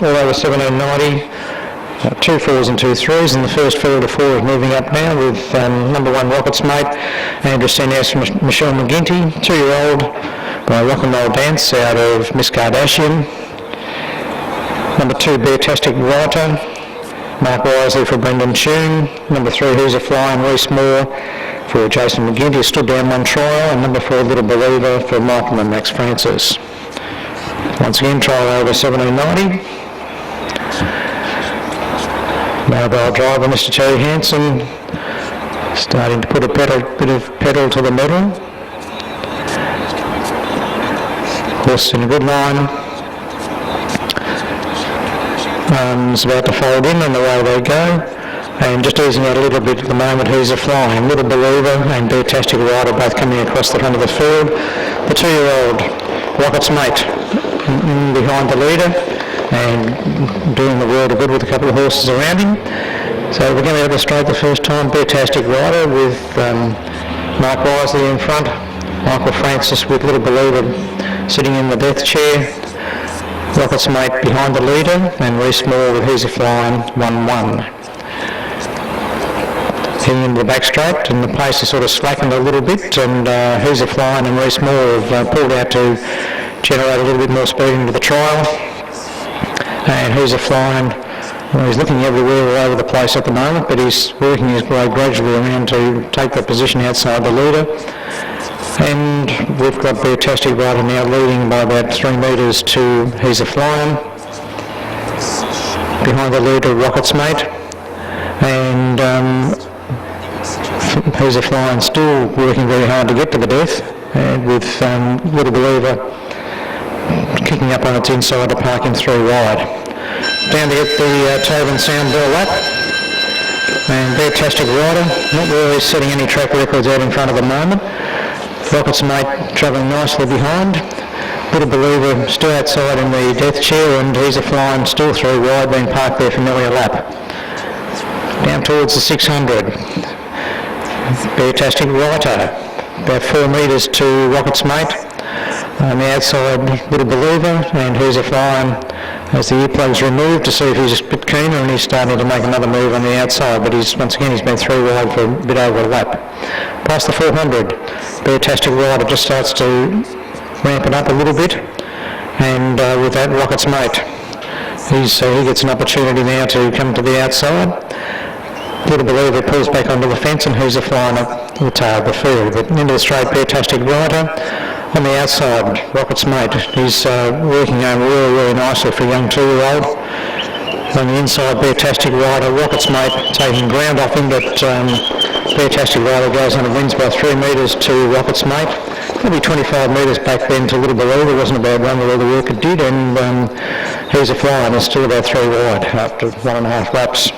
all over 1790, 2 4s and 2 3s, and the first field of 4 is moving up now with number 1 Rocket's Mate, Andrew Senias, Michelle McGinty, 2-year-old by Rock and Roll Dance out of Miss Kardashian. Number 2 Beartastic Writer, Mark Wisely for Brendan Tune. Number 3 Who's a Flying, Reese Moore for Jason McGinty, stood down one trial, and number 4 Little Believer for Michael and Max Francis. Once again, trial over 1790. Mobile driver Mr. Terry Hanson starting to put a bit of pedal to the metal. Horse in a good line. Arms about to fold in and away they go. And just easing out a little bit at the moment, Who's a Flying, Little Believer and Beartastic Rider both coming across the front of the field. The 2-year-old Rocket's Mate in behind the leader and doing the world of good with a couple of horses around him. So we're going to illustrate the first time Beartastic Rider with Mark Wisely in front, Michael Francis with Little Believer sitting in the death chair, Rocket's Mate behind the leader, and Reese Moore with Who's a Flying 1-1. Heading into the back straight, and the pace has sort of slackened a little bit, and Who's a Flying and Reese Moore have pulled out to generate a little bit more speed into the trial. And Who's a Flying, well, he's looking everywhere all over the place at the moment, but he's working his way gradually around to take the position outside the leader. And we've got Beartastic Rider now leading by about 3 metres to Who's a Flying. Behind the leader, Rocket's Mate. And Who's a Flying still working very hard to get to the death, and with Little Believer kicking up on its inside to park him 3 wide. Down to get the Tobin Sound Bell lap. And Beartastic Rider, not really setting any track records out in front of the moment. Rocket's Mate travelling nicely behind. Little Believer still outside in the death chair, and Who's a Flying still 3 wide, being parked there for nearly a lap. Down towards the 600. Beartastic Rider, about 4 metres to Rocket's Mate. On the outside, Little Believer, and Who's a Flying as the earplugs removed to see if he's a bit keener, and he's starting to make another move on the outside, but once again he's been 3 wide for a bit over a lap. Past the 400, Beartastic Rider just starts to ramp it up a little bit, and with that, Rocket's Mate. He gets an opportunity now to come to the outside. Little Believer pulls back onto the fence, and Who's a Flying up the tail of the field. But into the straight, Beartastic Rider. On the outside, Rocket's Mate. He's working home really, really nicely for a young 2-year-old. On the inside, Beartastic Rider, Rocket's Mate taking ground off him, but Beartastic Rider goes on and wins by 3 metres to Rocket's Mate. Probably 25 metres back then to Little Believer. Wasn't a bad run with all the work it did, and Who's a Flying is still about 3 wide after 1.5 laps.